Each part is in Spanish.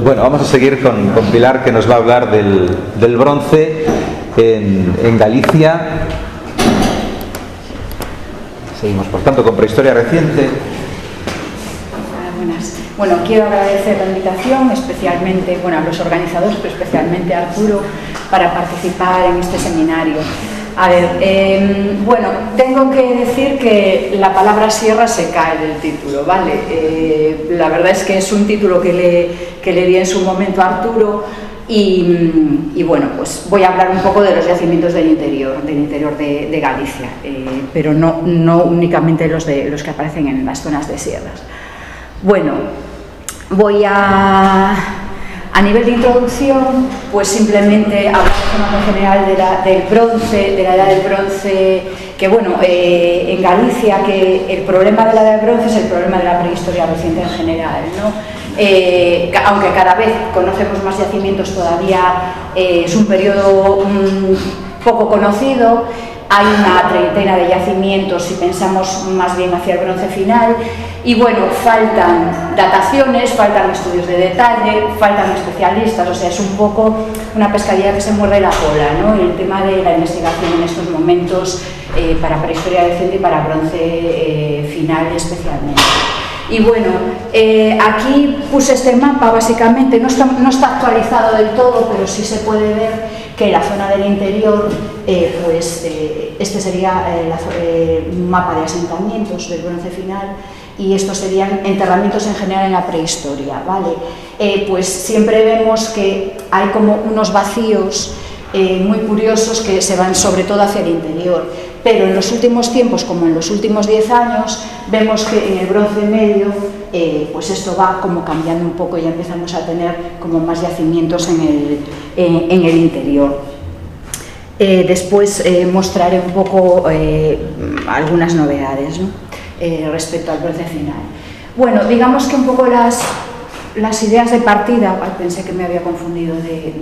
Bueno, vamos a seguir con Pilar, que nos va a hablar del bronce en Galicia. Seguimos, por tanto, con prehistoria reciente. Buenas. Bueno, quiero agradecer la invitación, especialmente, a los organizadores, pero especialmente a Arturo, para participar en este seminario. A ver, tengo que decir que la palabra sierra se cae del título, ¿vale? La verdad es que es un título que le di en su momento a Arturo y bueno, pues voy a hablar un poco de los yacimientos del interior de Galicia, pero no únicamente los que aparecen en las zonas de sierras. Bueno, voy a nivel de introducción, pues simplemente hablar de forma general de la edad del bronce, que bueno, en Galicia, que el problema de la edad del bronce es el problema de la prehistoria reciente en general, ¿no? Aunque cada vez conocemos más yacimientos, todavía es un periodo poco conocido. Hay una treintena de yacimientos si pensamos más bien hacia el bronce final y bueno, faltan dataciones, faltan estudios de detalle, faltan especialistas, o sea, es un poco una pescadilla que se muerde la cola, ¿no? El tema de la investigación en estos momentos para prehistoria reciente y para bronce final especialmente. Y bueno, aquí puse este mapa, básicamente, no está actualizado del todo, pero sí se puede ver que la zona del interior, este sería un mapa de asentamientos del bronce final y estos serían enterramientos en general en la prehistoria, ¿vale? Pues siempre vemos que hay como unos vacíos muy curiosos que se van sobre todo hacia el interior, pero en los últimos tiempos, como en los últimos 10 años, vemos que en el bronce medio pues esto va como cambiando un poco y ya empezamos a tener como más yacimientos en el interior. Después mostraré un poco algunas novedades, ¿no? Respecto al bronce final. Bueno, digamos que un poco las ideas de partida, pensé que me había confundido de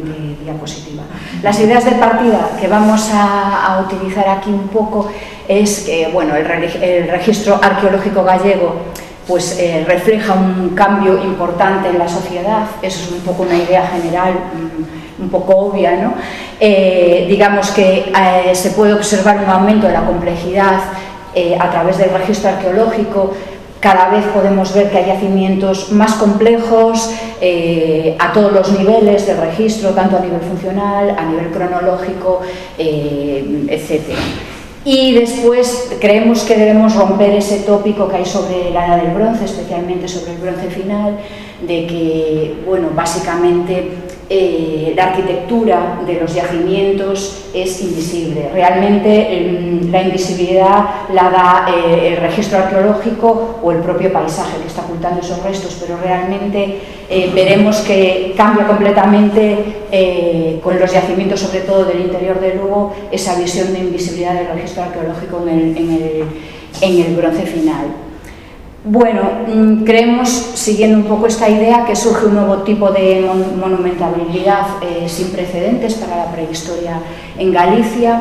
diapositiva. Las ideas de partida que vamos a utilizar aquí un poco es que, bueno, el registro arqueológico gallego pues refleja un cambio importante en la sociedad, eso es un poco una idea general, un poco obvia, ¿no? Digamos que se puede observar un aumento de la complejidad a través del registro arqueológico. Cada vez podemos ver que hay yacimientos más complejos a todos los niveles de registro, tanto a nivel funcional, a nivel cronológico, etc. Y después creemos que debemos romper ese tópico que hay sobre la edad del bronce, especialmente sobre el bronce final, de que, bueno, básicamente la arquitectura de los yacimientos es invisible. Realmente la invisibilidad la da el registro arqueológico o el propio paisaje que está ocultando esos restos, pero realmente veremos que cambia completamente con los yacimientos, sobre todo del interior de Lugo, esa visión de invisibilidad del registro arqueológico en el bronce final. Bueno, creemos, siguiendo un poco esta idea, que surge un nuevo tipo de monumentabilidad sin precedentes para la prehistoria en Galicia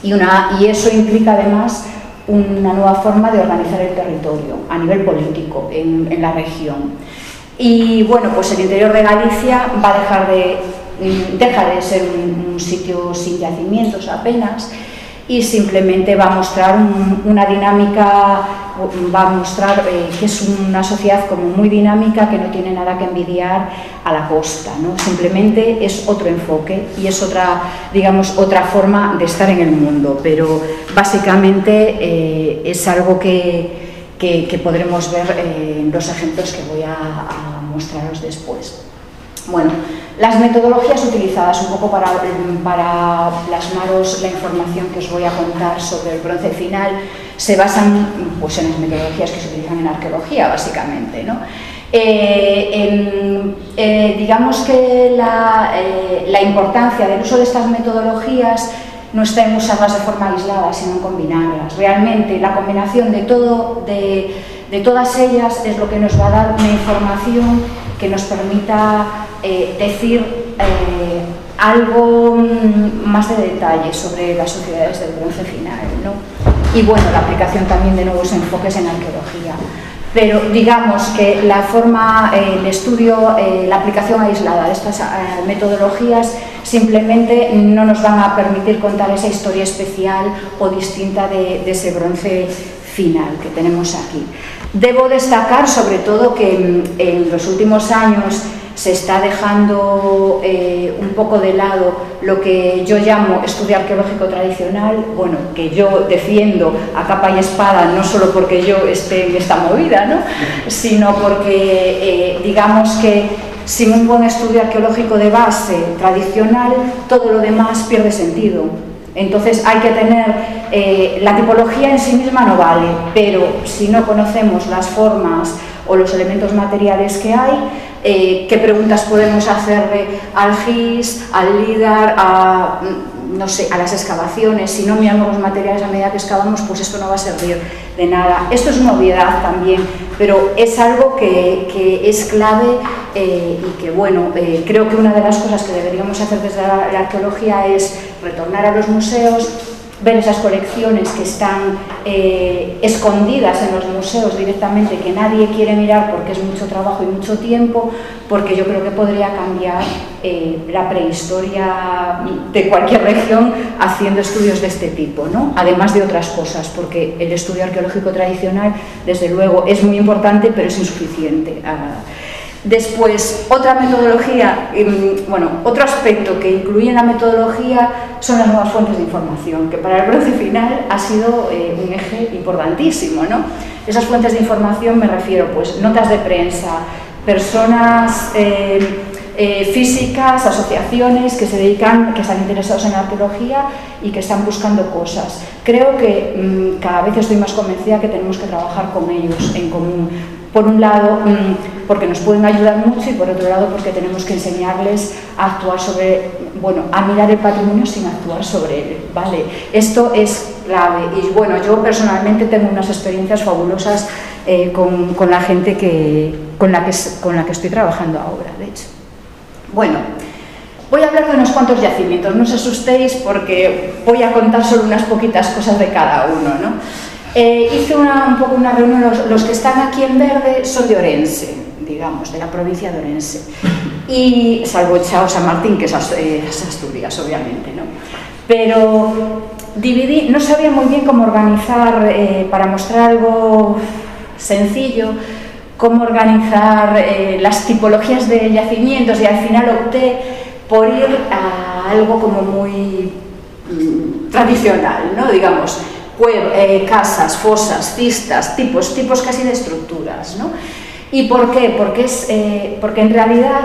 y eso implica además una nueva forma de organizar el territorio a nivel político en la región. Y bueno, pues el interior de Galicia va a deja de ser un sitio sin yacimientos apenas y simplemente va a mostrar una dinámica, va a mostrar que es una sociedad como muy dinámica, que no tiene nada que envidiar a la costa, ¿no? Simplemente es otro enfoque y es otra, digamos, otra forma de estar en el mundo, pero básicamente es algo que podremos ver en los ejemplos que voy a mostraros después. Bueno, las metodologías utilizadas un poco para plasmaros la información que os voy a contar sobre el bronce final se basan pues, en las metodologías que se utilizan en arqueología, básicamente, ¿no? Digamos que la importancia del uso de estas metodologías no está en usarlas de forma aislada, sino en combinarlas. Realmente la combinación de todas ellas es lo que nos va a dar una información que nos permita decir algo más de detalle sobre las sociedades del bronce final, ¿no? Y bueno, la aplicación también de nuevos enfoques en arqueología. Pero digamos que la forma, el estudio, la aplicación aislada de estas metodologías simplemente no nos van a permitir contar esa historia especial o distinta de ese bronce final que tenemos aquí. Debo destacar sobre todo que en los últimos años se está dejando un poco de lado lo que yo llamo estudio arqueológico tradicional, bueno, que yo defiendo a capa y espada, no solo porque yo esté en esta movida, ¿no?, sino porque digamos que sin un buen estudio arqueológico de base tradicional, todo lo demás pierde sentido. Entonces hay que tener, la tipología en sí misma no vale, pero si no conocemos las formas o los elementos materiales que hay, qué preguntas podemos hacerle al GIS, al LIDAR, no sé, a las excavaciones. Si no miramos los materiales a medida que excavamos, pues esto no va a servir de nada. Esto es una obviedad también, pero es algo que es clave y que, bueno, creo que una de las cosas que deberíamos hacer desde la arqueología es retornar a los museos, ver esas colecciones que están escondidas en los museos directamente, que nadie quiere mirar porque es mucho trabajo y mucho tiempo, porque yo creo que podría cambiar la prehistoria de cualquier región haciendo estudios de este tipo, ¿no? Además de otras cosas, porque el estudio arqueológico tradicional, desde luego, es muy importante, pero es insuficiente. Después, otra metodología, bueno, otro aspecto que incluye en la metodología son las nuevas fuentes de información, que para el bronce final ha sido un eje importantísimo, ¿no? Esas fuentes de información me refiero, pues, notas de prensa, personas físicas, asociaciones que se dedican, que están interesados en la arqueología y que están buscando cosas. Creo que cada vez estoy más convencida que tenemos que trabajar con ellos en común. Por un lado, porque nos pueden ayudar mucho, y por otro lado, porque tenemos que enseñarles a actuar sobre, bueno, a mirar el patrimonio sin actuar sobre él, ¿vale? Esto es clave. Y bueno, yo personalmente tengo unas experiencias fabulosas con la gente con la que estoy trabajando ahora, de hecho. Bueno, voy a hablar de unos cuantos yacimientos, no os asustéis porque voy a contar solo unas poquitas cosas de cada uno, ¿no? Hice un poco una reunión, los que están aquí en verde son de Orense, digamos, de la provincia de Orense, y salvo Chao San Martín, que es Asturias, obviamente, ¿no? Pero dividí, no sabía muy bien cómo organizar, para mostrar algo sencillo, cómo organizar las tipologías de yacimientos, y al final opté por ir a algo como muy tradicional, ¿no? Digamos, casas, fosas, cistas, tipos casi de estructuras, ¿no? ¿Y por qué? Porque en realidad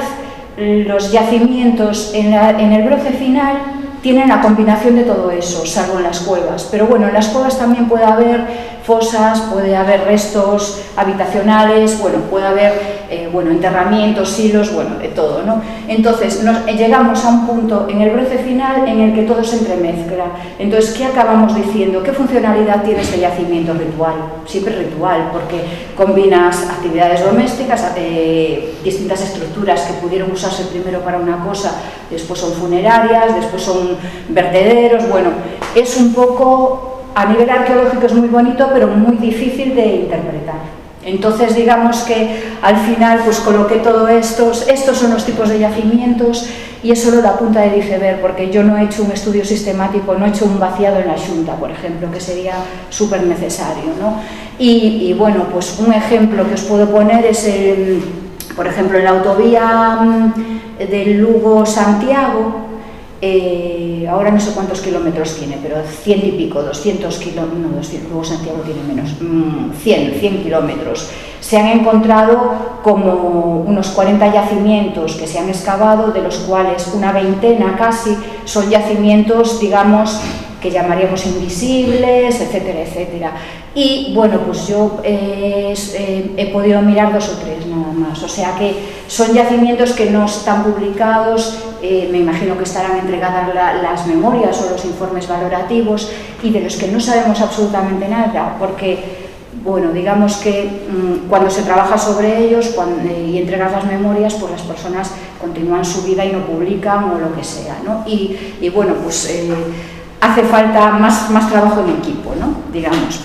los yacimientos en el bronce final tienen la combinación de todo eso, salvo en las cuevas. Pero bueno, en las cuevas también puede haber fosas, puede haber restos habitacionales, bueno, puede haber enterramientos, silos, bueno, de todo, ¿no? Entonces, llegamos a un punto en el bronce final en el que todo se entremezcla. Entonces, ¿qué acabamos diciendo? ¿Qué funcionalidad tiene este yacimiento ritual? Siempre ritual, porque combinas actividades domésticas, distintas estructuras que pudieron usarse primero para una cosa, después son funerarias, después son vertederos, bueno, es un poco... A nivel arqueológico es muy bonito, pero muy difícil de interpretar. Entonces, digamos que al final pues coloqué todo estos son los tipos de yacimientos, y es solo la punta del iceberg, porque yo no he hecho un estudio sistemático, no he hecho un vaciado en la Xunta, por ejemplo, que sería súper necesario, ¿no? Y bueno, pues un ejemplo que os puedo poner es, por ejemplo, en la autovía del Lugo-Santiago. Ahora no sé cuántos kilómetros tiene, pero 100 y pico, 200 kilómetros, no, 200, luego Santiago tiene menos, 100 kilómetros. Se han encontrado como unos 40 yacimientos que se han excavado, de los cuales una veintena casi son yacimientos, digamos, que llamaríamos invisibles, etcétera, etcétera. Y bueno, pues yo he podido mirar 2 o 3 nada más, o sea que son yacimientos que no están publicados, me imagino que estarán entregadas las memorias o los informes valorativos, y de los que no sabemos absolutamente nada, porque, bueno, digamos que cuando se trabaja sobre ellos y entregas las memorias, pues las personas continúan su vida y no publican o lo que sea, ¿no? Y bueno, pues hace falta más trabajo en equipo, ¿no? Digamos,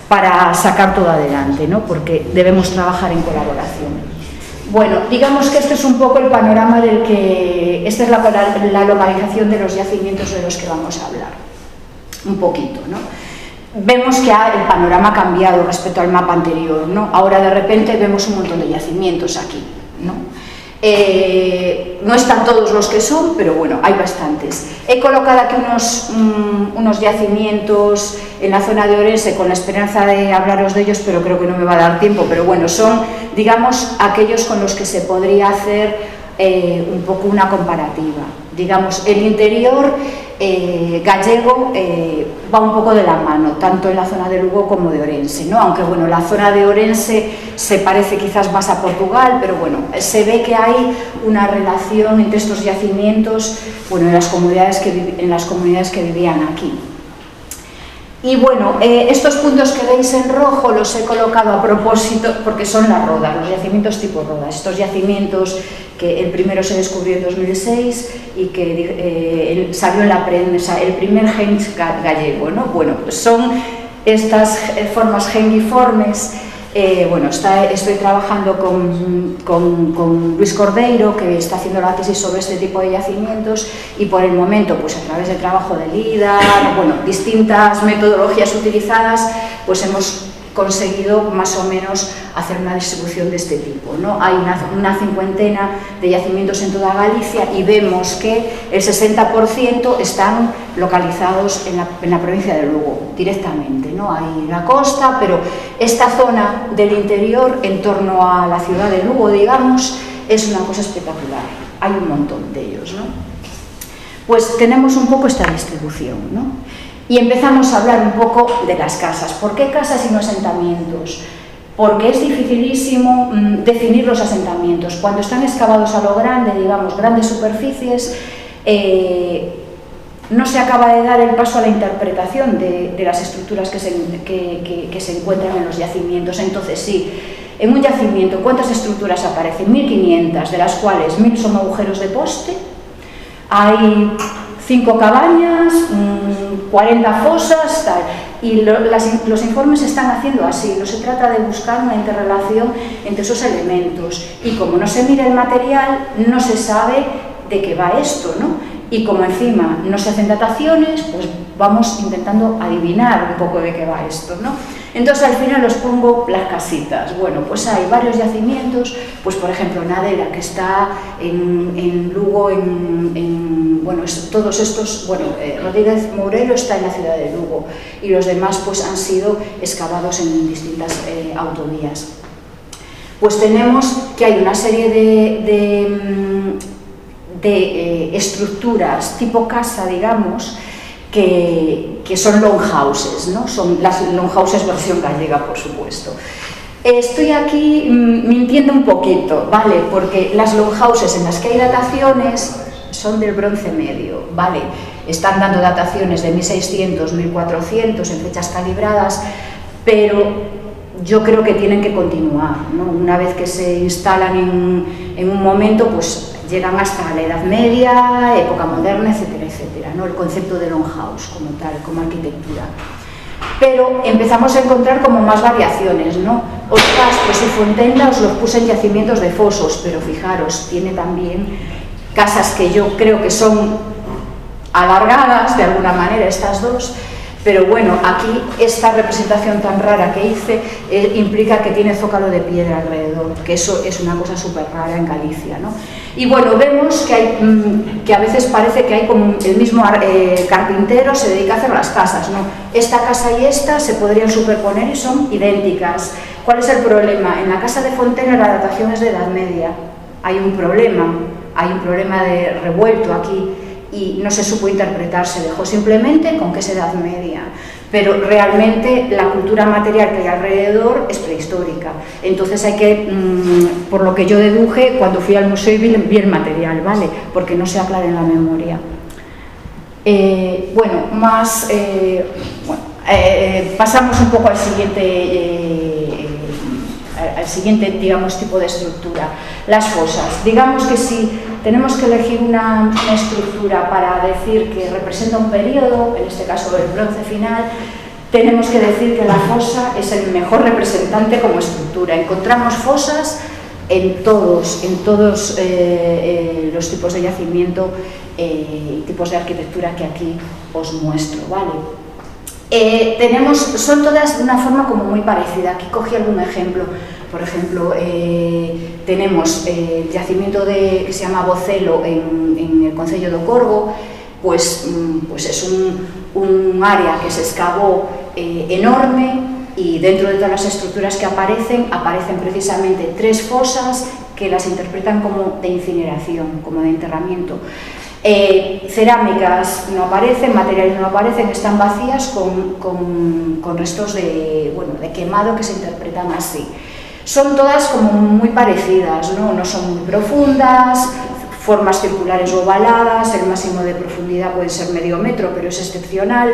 para sacar todo adelante, ¿no? Porque debemos trabajar en colaboración. Bueno, digamos que este es un poco el panorama del que... Esta es la localización de los yacimientos de los que vamos a hablar, un poquito, ¿no? Vemos que el panorama ha cambiado respecto al mapa anterior, ¿no? Ahora de repente vemos un montón de yacimientos aquí, ¿no? No están todos los que son, pero bueno, hay bastantes. He colocado aquí unos yacimientos en la zona de Orense con la esperanza de hablaros de ellos, pero creo que no me va a dar tiempo, pero bueno, son, digamos, aquellos con los que se podría hacer un poco una comparativa. Digamos, el interior gallego va un poco de la mano, tanto en la zona de Lugo como de Orense, ¿no? Aunque bueno, la zona de Orense se parece quizás más a Portugal, pero bueno, se ve que hay una relación entre estos yacimientos, bueno, en las comunidades que vivían aquí. Y bueno, estos puntos que veis en rojo los he colocado a propósito porque son las rodas, los yacimientos tipo rodas. Estos yacimientos que el primero se descubrió en 2006 y que salió en la prensa, el primer genx gallego, ¿no? Bueno, pues son estas formas gengiformes. Bueno, estoy trabajando con Luis Cordeiro, que está haciendo la tesis sobre este tipo de yacimientos, y por el momento, pues a través del trabajo de LIDAR, bueno, distintas metodologías utilizadas, pues hemos conseguido más o menos hacer una distribución de este tipo, ¿no? Hay una cincuentena de yacimientos en toda Galicia y vemos que el 60% están localizados en la provincia de Lugo, directamente, ¿no? Hay la costa, pero esta zona del interior, en torno a la ciudad de Lugo, digamos, es una cosa espectacular. Hay un montón de ellos, ¿no? Pues tenemos un poco esta distribución, ¿no? Y empezamos a hablar un poco de las casas. ¿Por qué casas y no asentamientos? Porque es dificilísimo definir los asentamientos. Cuando están excavados a lo grande, digamos, grandes superficies, no se acaba de dar el paso a la interpretación de las estructuras que se encuentran en los yacimientos. Entonces, sí, en un yacimiento, ¿cuántas estructuras aparecen? 1500, de las cuales 1000 son agujeros de poste, hay 5 cabañas, 40 fosas, tal. Y los informes se están haciendo así, no se trata de buscar una interrelación entre esos elementos. Y como no se mira el material, no se sabe de qué va esto, ¿no? Y como encima no se hacen dataciones, pues vamos intentando adivinar un poco de qué va esto, ¿no? Entonces al final os pongo las casitas. Bueno, pues hay varios yacimientos, pues por ejemplo Nadera, que está en Lugo, bueno, todos estos, bueno, Rodríguez Mourelo está en la ciudad de Lugo y los demás pues han sido excavados en distintas autovías. Pues tenemos que hay una serie de estructuras tipo casa, digamos, que son longhouses, ¿no? Son las longhouses versión gallega, por supuesto. Estoy aquí mintiendo un poquito, ¿vale? Porque las longhouses en las que hay dataciones son del Bronce Medio, ¿vale? Están dando dataciones de 1600, 1400 en fechas calibradas, pero yo creo que tienen que continuar, ¿no? Una vez que se instalan en un momento, pues llegan hasta la Edad Media, época moderna, etcétera, etcétera, ¿no? El concepto de longhouse como tal, como arquitectura. Pero empezamos a encontrar como más variaciones, ¿no? Ostras, pues si Fontainebleau os los puse en yacimientos de fosos, pero fijaros, tiene también casas que yo creo que son alargadas de alguna manera, estas dos. Pero bueno, aquí esta representación tan rara que hice implica que tiene zócalo de piedra alrededor, que eso es una cosa súper rara en Galicia, ¿no? Y bueno, vemos que a veces parece que hay como el mismo carpintero se dedica a hacer las casas, ¿no? Esta casa y esta se podrían superponer y son idénticas. ¿Cuál es el problema? En la casa de Fontaine la datación es de Edad Media. Hay un problema de revuelto aquí. Y no se supo interpretar, se dejó simplemente con que es Edad Media, pero realmente la cultura material que hay alrededor es prehistórica. Entonces hay que, por lo que yo deduje, cuando fui al museo y vi el material, ¿vale? Porque no se aclara en la memoria. Pasamos un poco al siguiente, digamos, tipo de estructura, las fosas. Digamos que si tenemos que elegir una estructura para decir que representa un periodo, en este caso el Bronce final, tenemos que decir que la fosa es el mejor representante como estructura. Encontramos fosas en todos los tipos de yacimiento y tipos de arquitectura que aquí os muestro, ¿vale? Son todas de una forma como muy parecida. Aquí cogí algún ejemplo. Por ejemplo, tenemos el yacimiento que se llama Bocelo en el concello do Corgo, pues es un área que se excavó enorme, y dentro de todas las estructuras que aparecen precisamente 3 fosas que las interpretan como de incineración, como de enterramiento. Cerámicas no aparecen, materiales no aparecen, están vacías con restos de quemado que se interpretan así. Son todas como muy parecidas, no son muy profundas, formas circulares o ovaladas, el máximo de profundidad puede ser medio metro, pero es excepcional,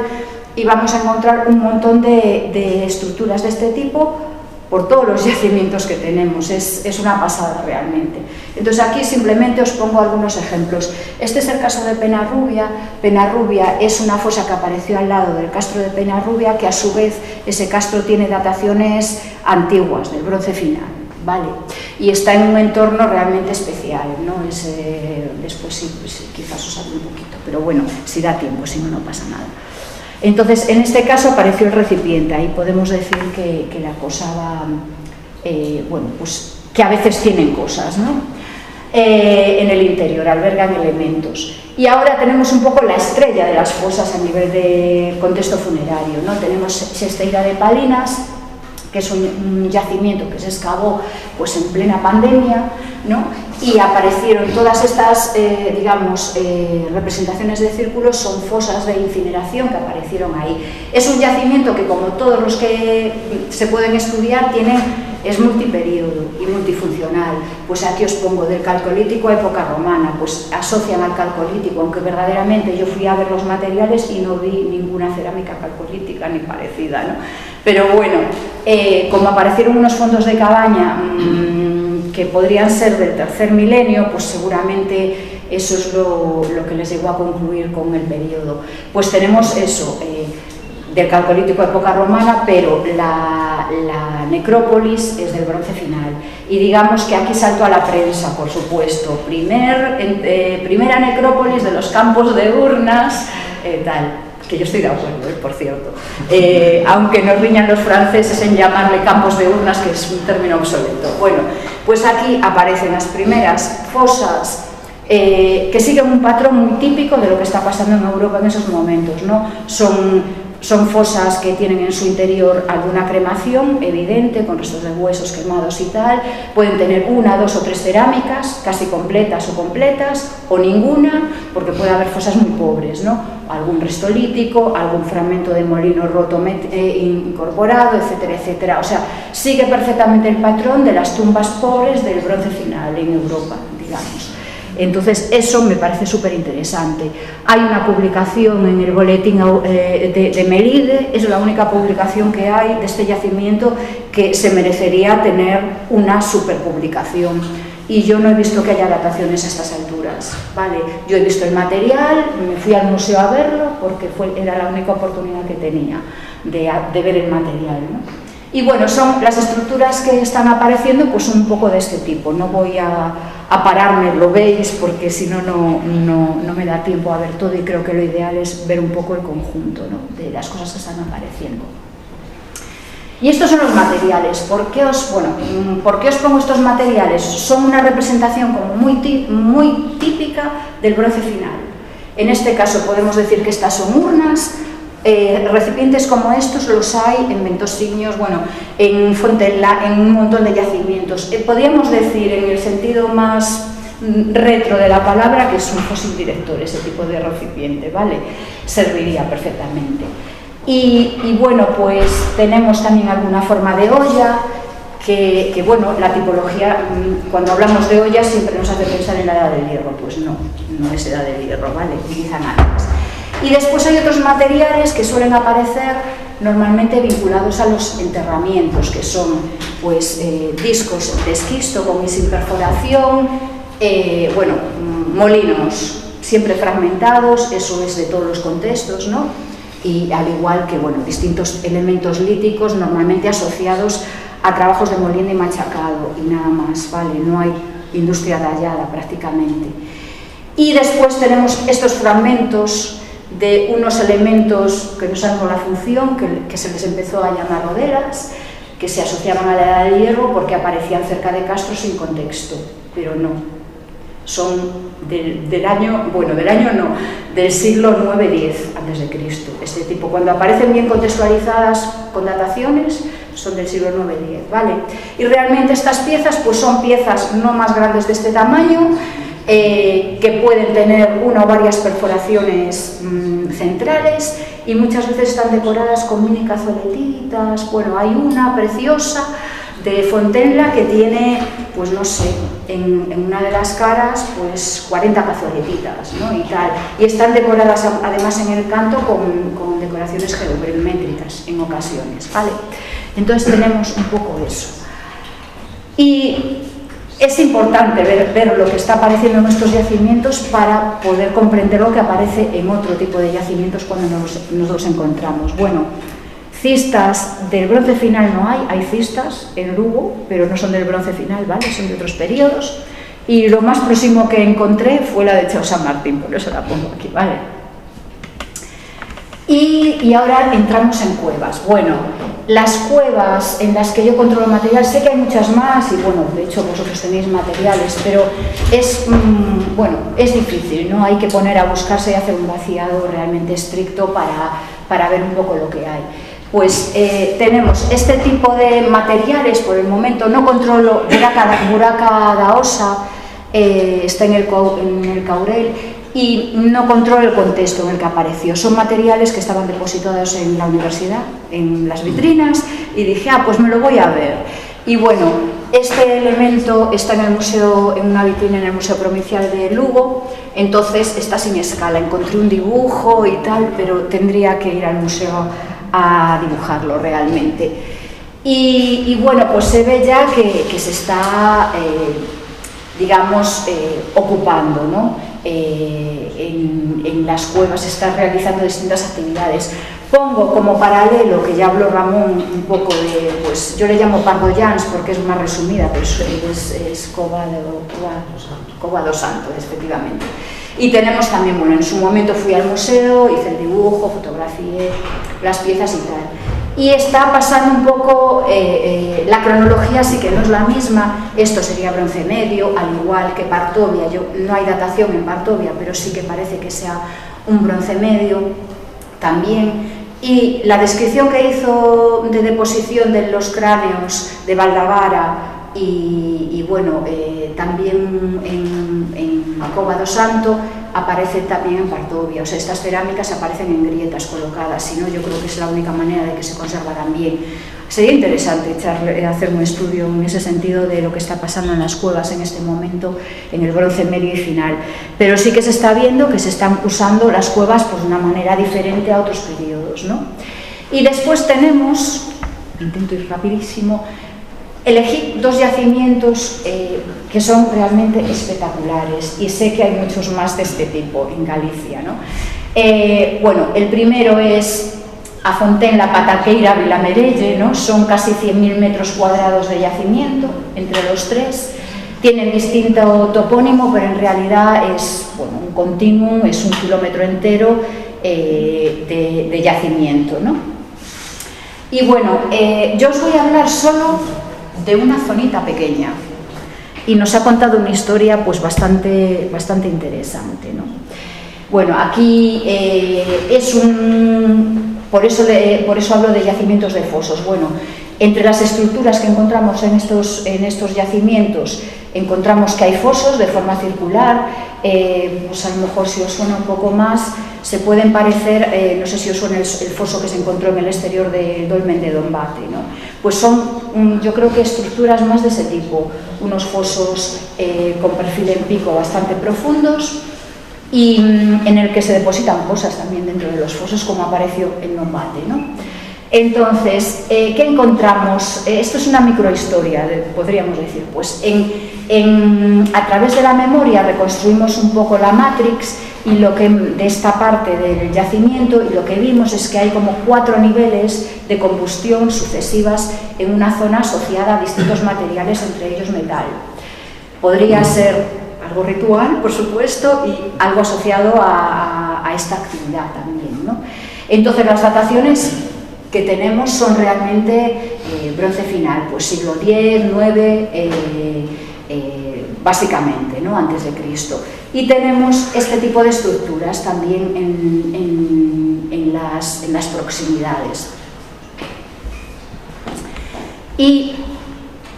y vamos a encontrar un montón de estructuras de este tipo por todos los yacimientos que tenemos. Es una pasada realmente. Entonces aquí simplemente os pongo algunos ejemplos. Este es el caso de Penarrubia. Penarrubia es una fosa que apareció al lado del castro de Penarrubia, que a su vez ese castro tiene dataciones antiguas, del Bronce final, ¿vale? Y está en un entorno realmente especial, ¿no? Después sí, quizás os hable un poquito, pero bueno, si da tiempo, si no, no pasa nada. Entonces, en este caso apareció el recipiente, ahí podemos decir que la cosa va, pues que a veces tienen cosas, ¿no? En el interior, albergan elementos. Y ahora tenemos un poco la estrella de las fosas a nivel de contexto funerario, ¿no? Tenemos Xesteira de Palinas, que es un yacimiento que se excavó pues en plena pandemia, ¿no? Y aparecieron todas estas, representaciones de círculos, son fosas de incineración que aparecieron ahí. Es un yacimiento que, como todos los que se pueden estudiar, es multiperiodo y multifuncional. Pues aquí os pongo del Calcolítico a época romana, pues asocian al Calcolítico, aunque verdaderamente yo fui a ver los materiales y no vi ninguna cerámica calcolítica ni parecida, ¿no? Pero bueno, como aparecieron unos fondos de cabaña que podrían ser del tercer milenio, pues seguramente eso es lo que les llegó a concluir con el periodo. Pues tenemos eso, del Calcolítico época romana, pero la necrópolis es del Bronce final. Y digamos que aquí saltó a la prensa, por supuesto. Primera necrópolis de los campos de urnas, tal. Que yo estoy de acuerdo, por cierto, aunque nos riñan los franceses en llamarle campos de urnas, que es un término obsoleto. Bueno, pues aquí aparecen las primeras fosas que siguen un patrón muy típico de lo que está pasando en Europa en esos momentos, ¿no? Son fosas que tienen en su interior alguna cremación evidente, con restos de huesos quemados y tal. Pueden tener 1, 2 o 3 cerámicas, casi completas o completas, o ninguna, porque puede haber fosas muy pobres, ¿no? Algún resto lítico, algún fragmento de molino roto incorporado, etcétera, etcétera. O sea, sigue perfectamente el patrón de las tumbas pobres del Bronce final en Europa, digamos. Entonces, eso me parece súper interesante. Hay una publicación en el boletín de Melide, es la única publicación que hay de este yacimiento que se merecería tener una superpublicación. Y yo no he visto que haya dataciones a estas alturas, ¿vale? Yo he visto el material, me fui al museo a verlo porque era la única oportunidad que tenía de ver el material, ¿no? Y bueno, son las estructuras que están apareciendo, pues un poco de este tipo. No voy a pararme, lo veis, porque si no, no me da tiempo a ver todo, y creo que lo ideal es ver un poco el conjunto, ¿no?, de las cosas que están apareciendo. Y estos son los materiales. ¿Por qué os pongo estos materiales? Son una representación como muy típica del Bronce final. En este caso podemos decir que estas son urnas. Recipientes como estos los hay en Ventosiños, en Fontella, en un montón de yacimientos. Podríamos decir, en el sentido más retro de la palabra, que es un fósil director ese tipo de recipiente, ¿vale? Serviría perfectamente. Y bueno, pues tenemos también alguna forma de olla, que bueno, la tipología, cuando hablamos de olla siempre nos hace pensar en la edad del hierro. Pues no es edad del hierro, ¿vale? Utilizan antes. Y después hay otros materiales que suelen aparecer normalmente vinculados a los enterramientos, que son pues discos de esquisto con y sin perforación, molinos siempre fragmentados, eso es de todos los contextos, ¿no? y al igual que distintos elementos líticos normalmente asociados a trabajos de molienda y machacado y nada más, ¿vale? No hay industria tallada prácticamente. Y después tenemos estos fragmentos de unos elementos que no sabemos la función, que se les empezó a llamar rodelas, que se asociaban a la Edad del Hierro porque aparecían cerca de castros sin contexto, pero no. Son del siglo IX-X a.C. Este tipo, cuando aparecen bien contextualizadas con dataciones, son del siglo IX-X, ¿vale? Y realmente estas piezas pues son piezas no más grandes de este tamaño, que pueden tener una o varias perforaciones centrales y muchas veces están decoradas con mini cazoletitas. Bueno, hay una preciosa de Fontenla que tiene, pues no sé, en una de las caras, pues 40 cazoletitas, ¿no? Y tal. Y están decoradas además en el canto con decoraciones geométricas en ocasiones, ¿vale? Entonces tenemos un poco eso. Y es importante ver lo que está apareciendo en nuestros yacimientos para poder comprender lo que aparece en otro tipo de yacimientos cuando nos los encontramos. Bueno, cistas del bronce final no hay cistas en Lugo, pero no son del bronce final, ¿vale? Son de otros periodos. Y lo más próximo que encontré fue la de Chao San Martín, por eso la pongo aquí, ¿vale? Y ahora entramos en cuevas. Bueno, las cuevas en las que yo controlo material, sé que hay muchas más y bueno, de hecho vosotros tenéis materiales, pero es difícil, ¿no? Hay que poner a buscarse y hacer un vaciado realmente estricto para ver un poco lo que hay. Pues tenemos este tipo de materiales, por el momento no controlo. Buraca da Osa está en el Caurel y no controlo el contexto en el que apareció. Son materiales que estaban depositados en la universidad, en las vitrinas, y dije, pues me lo voy a ver. Y bueno, este elemento está en el museo, en una vitrina en el Museo Provincial de Lugo, entonces está sin escala. Encontré un dibujo y tal, pero tendría que ir al museo a dibujarlo realmente. Y bueno, pues se ve ya que se está, ocupando, ¿no? En las cuevas se están realizando distintas actividades. Pongo como paralelo, que ya habló Ramón un poco de, pues yo le llamo Pardo Llans porque es más resumida, pero es Cova do Santo, efectivamente. Y tenemos también, bueno, en su momento fui al museo, hice el dibujo, fotografié las piezas y tal. Y está pasando un poco, la cronología sí que no es la misma. Esto sería bronce medio, al igual que Partovia. No hay datación en Partovia, pero sí que parece que sea un bronce medio también. Y la descripción que hizo de deposición de los cráneos de Valdavara y bueno, también en Cova do Santo aparece también en Partovia. O sea, estas cerámicas aparecen en grietas colocadas, si no, yo creo que es la única manera de que se conservarán bien. Sería interesante hacer un estudio en ese sentido de lo que está pasando en las cuevas en este momento, en el bronce medio y final. Pero sí que se está viendo que se están usando las cuevas pues, de una manera diferente a otros periodos, ¿no? Y después tenemos, intento ir rapidísimo, elegí dos yacimientos que son realmente espectaculares y sé que hay muchos más de este tipo en Galicia, ¿no? Bueno, el primero es a Fontenla, Pataqueira, Vilamerelle, ¿no? Son casi 100.000 metros cuadrados de yacimiento entre los tres. Tienen distinto topónimo, pero en realidad es un continuum, es 1 kilómetro entero de yacimiento, ¿no? Y bueno, yo os voy a hablar solo de una zonita pequeña y nos ha contado una historia pues bastante interesante, ¿no? Bueno, aquí por eso hablo de yacimientos de fosos. Bueno, entre las estructuras que encontramos en estos yacimientos encontramos que hay fosos de forma circular, pues a lo mejor si os suena un poco más se pueden parecer, no sé si os suena el foso que se encontró en el exterior del dolmen de Dombate, ¿no? Pues son, yo creo que estructuras más de ese tipo, unos fosos con perfil en pico bastante profundos y en el que se depositan cosas también dentro de los fosos, como apareció en Dombate, ¿no? Entonces, ¿qué encontramos? Esto es una microhistoria, podríamos decir. Pues a través de la memoria reconstruimos un poco la Matrix y de esta parte del yacimiento, y lo que vimos es que hay como 4 niveles de combustión sucesivas en una zona asociada a distintos materiales, entre ellos metal. Podría ser algo ritual, por supuesto, y algo asociado a esta actividad también, ¿no? Entonces, las dataciones que tenemos son realmente bronce final, pues siglo X, IX, básicamente, ¿no? Antes de Cristo. Y tenemos este tipo de estructuras también en las proximidades. Y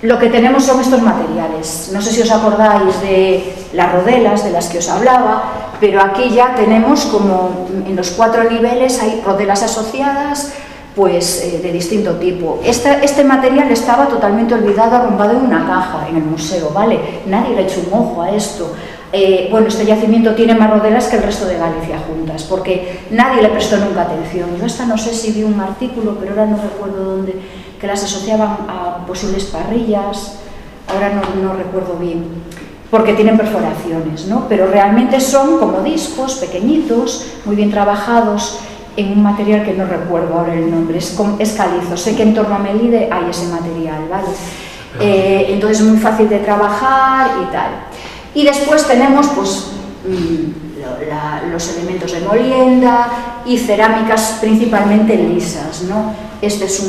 lo que tenemos son estos materiales. No sé si os acordáis de las rodelas de las que os hablaba, pero aquí ya tenemos como en los 4 niveles hay rodelas asociadas, pues de distinto tipo. Este material estaba totalmente olvidado, arrumbado en una caja en el museo, ¿vale? Nadie le ha hecho un ojo a esto. Bueno, este yacimiento tiene más rodelas que el resto de Galicia juntas, porque nadie le prestó nunca atención. Yo esta no sé si vi un artículo, pero ahora no recuerdo dónde, que las asociaban a posibles parrillas, ahora no recuerdo bien, porque tienen perforaciones, ¿no? Pero realmente son como discos pequeñitos, muy bien trabajados, en un material que no recuerdo ahora el nombre, es calizo. Sé que en torno a Melide hay ese material, ¿vale? Entonces es muy fácil de trabajar y tal. Y después tenemos pues los elementos de molienda y cerámicas principalmente lisas, ¿no? Este es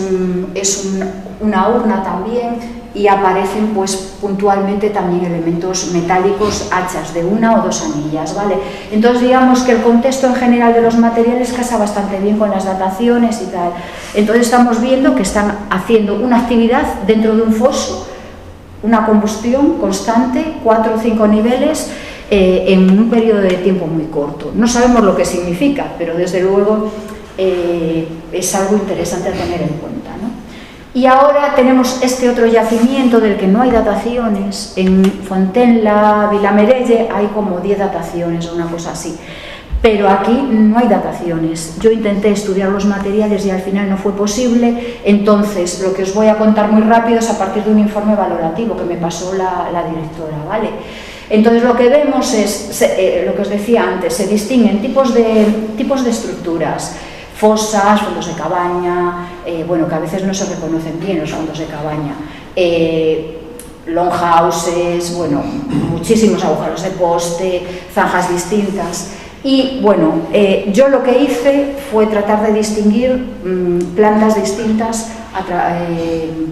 una urna también, y aparecen pues puntualmente también elementos metálicos, hachas de 1 o 2 anillas, ¿vale? Entonces digamos que el contexto en general de los materiales casa bastante bien con las dataciones y tal. Entonces estamos viendo que están haciendo una actividad dentro de un foso, una combustión constante, 4 o 5 niveles, en un periodo de tiempo muy corto. No sabemos lo que significa, pero desde luego es algo interesante a tener en cuenta, ¿no? Y ahora tenemos este otro yacimiento del que no hay dataciones. En Fontenla, Vilamerelle, hay como 10 dataciones o una cosa así. Pero aquí no hay dataciones. Yo intenté estudiar los materiales y al final no fue posible. Entonces, lo que os voy a contar muy rápido es a partir de un informe valorativo que me pasó la directora, ¿vale? Entonces, lo que vemos es, lo que os decía antes, se distinguen tipos de estructuras. Fosas, fondos de cabaña, bueno, que a veces no se reconocen bien los fondos de cabaña, longhouses, bueno, muchísimos agujeros de poste, zanjas distintas. Y bueno, yo lo que hice fue tratar de distinguir plantas distintas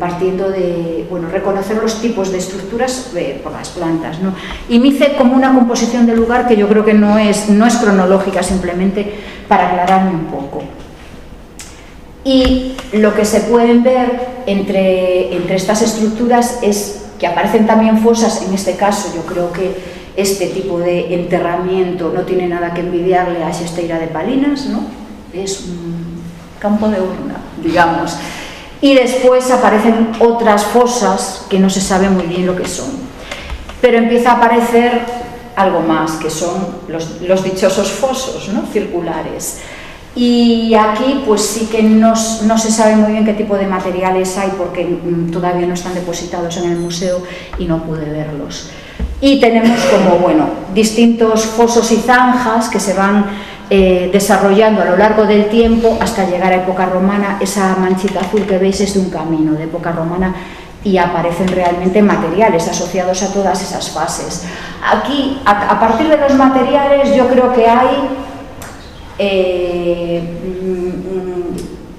partiendo de, bueno, reconocer los tipos de estructuras por las plantas, ¿no? Y me hice como una composición del lugar que yo creo que no es cronológica, simplemente para aclararme un poco. Y lo que se pueden ver entre estas estructuras es que aparecen también fosas. En este caso yo creo que este tipo de enterramiento no tiene nada que envidiarle a Xesteira de Palinas, ¿no? Es un campo de urna, digamos. Y después aparecen otras fosas que no se sabe muy bien lo que son. Pero empieza a aparecer algo más, que son los dichosos fosos, ¿no? Circulares. Y aquí pues sí que no se sabe muy bien qué tipo de materiales hay, porque todavía no están depositados en el museo y no pude verlos. Y tenemos como, bueno, distintos fosos y zanjas que se van desarrollando a lo largo del tiempo hasta llegar a época romana. Esa manchita azul que veis es de un camino de época romana y aparecen realmente materiales asociados a todas esas fases. Aquí, a partir de los materiales, yo creo que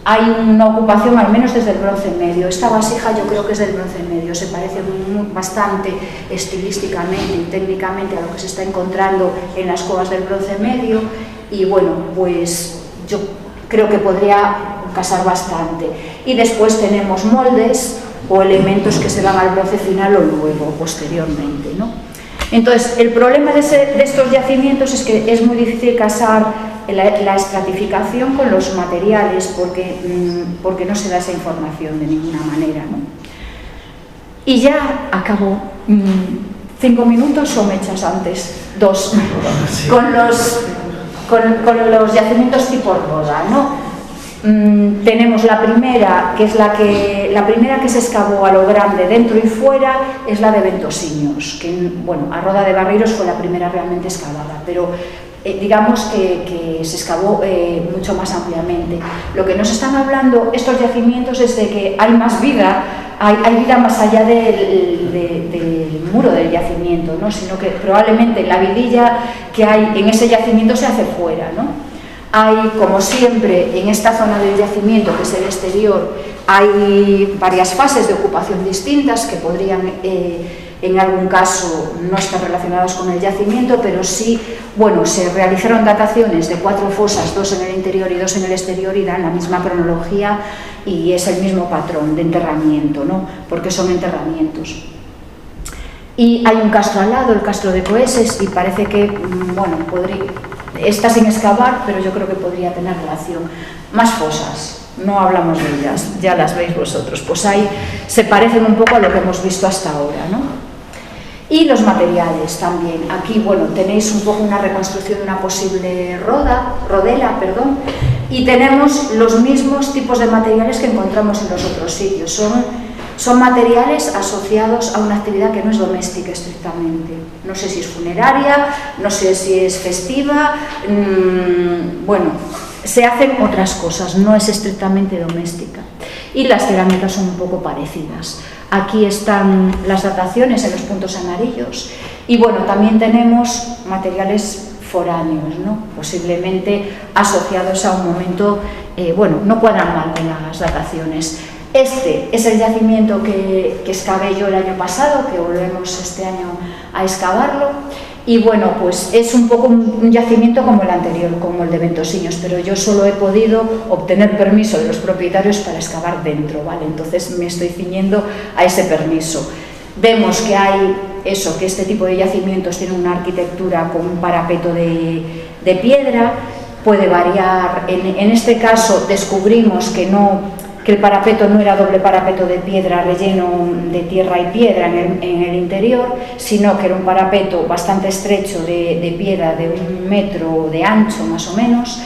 hay una ocupación al menos desde el bronce medio. Esta vasija yo creo que es del bronce medio, se parece bastante estilísticamente y técnicamente a lo que se está encontrando en las cuevas del bronce medio, y bueno, pues yo creo que podría casar bastante. Y después tenemos moldes o elementos que se van al bronce final o luego, posteriormente, ¿no? Entonces, el problema de estos yacimientos es que es muy difícil casar la estratificación con los materiales porque no se da esa información de ninguna manera, ¿no? Y ya acabo. 5 minutos o me echas antes, 2, sí. Con los yacimientos tipo roda, ¿no? Tenemos la primera, que es la primera que se excavó a lo grande dentro y fuera, es la de Ventosiños, que, bueno, a Roda de Barreiros fue la primera realmente excavada, pero digamos que se excavó mucho más ampliamente. Lo que nos están hablando estos yacimientos es de que hay más vida, hay vida más allá del muro del yacimiento, ¿no? Sino que probablemente la vidilla que hay en ese yacimiento se hace fuera, ¿no? Hay, como siempre, en esta zona del yacimiento, que es el exterior, hay varias fases de ocupación distintas que podrían, en algún caso, no estar relacionadas con el yacimiento, pero sí, bueno, se realizaron dataciones de 4 fosas, 2 en el interior y 2 en el exterior, y dan la misma cronología y es el mismo patrón de enterramiento, ¿no? Porque son enterramientos. Y hay un castro al lado, el castro de Coeses, y parece que, bueno, está sin excavar, pero yo creo que podría tener relación. Más fosas, no hablamos de ellas, ya las veis vosotros, pues ahí se parecen un poco a lo que hemos visto hasta ahora, ¿no? Y los materiales también. Aquí, bueno, tenéis un poco una reconstrucción de una posible rodela, y tenemos los mismos tipos de materiales que encontramos en los otros sitios. Son materiales asociados a una actividad que no es doméstica estrictamente. No sé si es funeraria, no sé si es festiva, bueno, se hacen otras cosas, no es estrictamente doméstica. Y las cerámicas son un poco parecidas. Aquí están las dataciones en los puntos amarillos y, bueno, también tenemos materiales foráneos, ¿no? Posiblemente asociados a un momento, bueno, no cuadran mal con las dataciones. Este es el yacimiento que excavé yo el año pasado, que volvemos este año a excavarlo, y bueno, pues es un poco un yacimiento como el anterior, como el de Ventosiños, pero yo solo he podido obtener permiso de los propietarios para excavar dentro, ¿vale? Entonces me estoy ciñendo a ese permiso. Vemos que hay eso, que este tipo de yacimientos tienen una arquitectura con un parapeto de piedra, puede variar. En este caso descubrimos que el parapeto no era doble parapeto de piedra relleno de tierra y piedra en el interior, sino que era un parapeto bastante estrecho de piedra de 1 metro de ancho más o menos,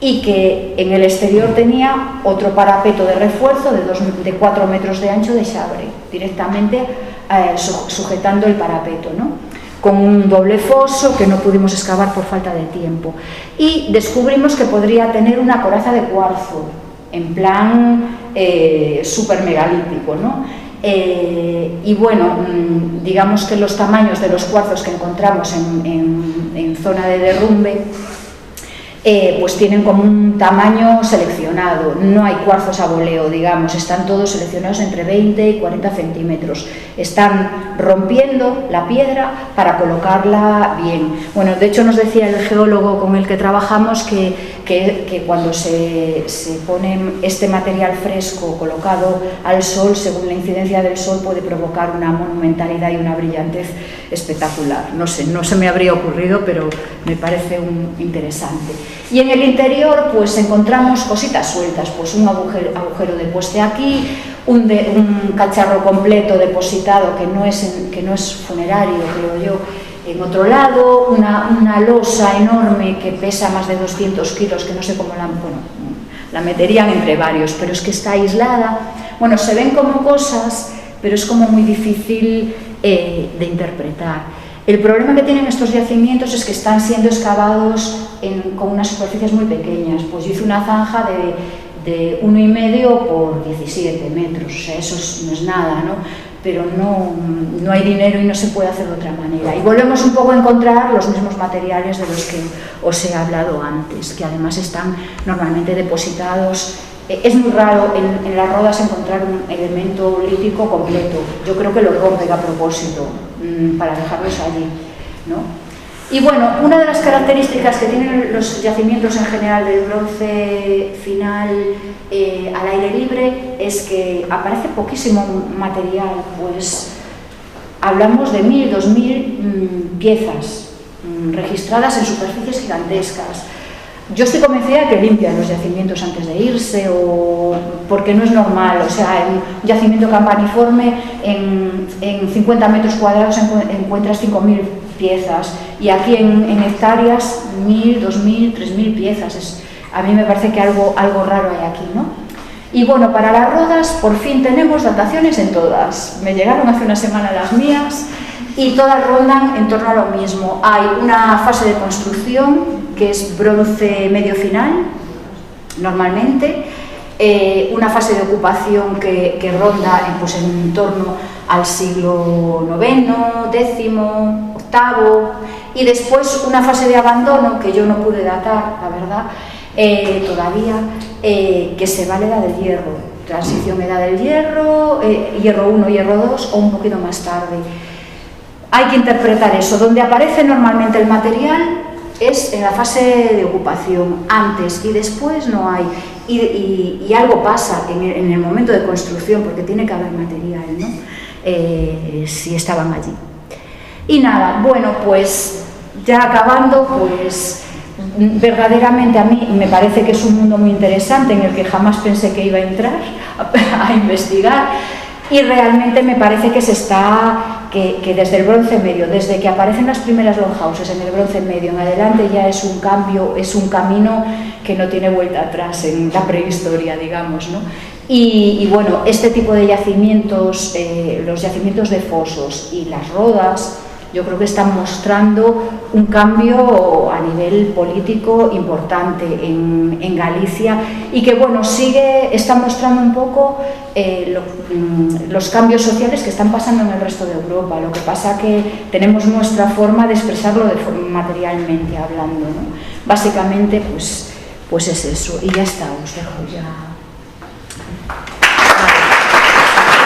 y que en el exterior tenía otro parapeto de refuerzo de 4 metros de ancho de chabre, directamente sujetando el parapeto, ¿no? Con un doble foso que no pudimos excavar por falta de tiempo. Y descubrimos que podría tener una coraza de cuarzo, en plan súper megalítico, ¿no? Y bueno, digamos que los tamaños de los cuarzos que encontramos en zona de derrumbe pues tienen como un tamaño seleccionado, no hay cuarzos a voleo, digamos, están todos seleccionados entre 20 y 40 centímetros, están rompiendo la piedra para colocarla bien. Bueno, de hecho nos decía el geólogo con el que trabajamos que cuando se pone este material fresco colocado al sol, según la incidencia del sol, puede provocar una monumentalidad y una brillantez espectacular. No sé, no se me habría ocurrido, pero me parece interesante. Y en el interior pues encontramos cositas sueltas, pues un agujero de poste aquí, un cacharro completo depositado que no es funerario, creo yo, en otro lado, una losa enorme que pesa más de 200 kilos, que no sé cómo la meterían entre varios, pero es que está aislada. Bueno, se ven como cosas, pero es como muy difícil de interpretar. El problema que tienen estos yacimientos es que están siendo excavados con unas superficies muy pequeñas. Pues yo hice una zanja de 1,5 por 17 metros, o sea, eso no es nada, ¿no? Pero no hay dinero y no se puede hacer de otra manera. Y volvemos un poco a encontrar los mismos materiales de los que os he hablado antes, que además están normalmente depositados. Es muy raro en las rodas encontrar un elemento lítico completo. Yo creo que lo rompen a propósito para dejarlos allí, ¿no? Y bueno, una de las características que tienen los yacimientos en general del bronce final al aire libre es que aparece poquísimo material, pues hablamos de 1.000, 2.000 piezas registradas en superficies gigantescas. Yo estoy convencida de que limpian los yacimientos antes de irse, porque no es normal, o sea, en un yacimiento campaniforme en 50 metros cuadrados encuentras 5.000 piezas y aquí en hectáreas 1.000, 2.000, 3.000 piezas. A mí me parece que algo raro hay aquí, ¿no? Y bueno, para las rodas por fin tenemos dataciones en todas. Me llegaron hace una semana las mías y todas rondan en torno a lo mismo. Hay una fase de construcción que es bronce medio final, normalmente, una fase de ocupación que ronda pues, en torno al siglo IX, X, VIII, y después una fase de abandono que yo no pude datar, la verdad, todavía, que se va a la Edad del Hierro, transición Edad del Hierro, Hierro 1, Hierro 2 o un poquito más tarde. Hay que interpretar eso. Donde aparece normalmente el material es en la fase de ocupación, antes y después no hay. Y algo pasa en el momento de construcción, porque tiene que haber material, ¿no? Si estaban allí. Y nada, bueno, pues ya acabando, pues verdaderamente a mí me parece que es un mundo muy interesante en el que jamás pensé que iba a entrar a investigar, y realmente me parece que que desde el bronce medio, desde que aparecen las primeras longhouses en el bronce medio en adelante, ya es un cambio, es un camino que no tiene vuelta atrás en la prehistoria, digamos, ¿no? Y bueno, este tipo de yacimientos, los yacimientos de fosos y las rodas, yo creo que están mostrando un cambio a nivel político importante en Galicia, y que bueno, está mostrando un poco los cambios sociales que están pasando en el resto de Europa. Lo que pasa que tenemos nuestra forma de expresarlo materialmente hablando, ¿no? Básicamente pues es eso, y ya está, os dejo ya.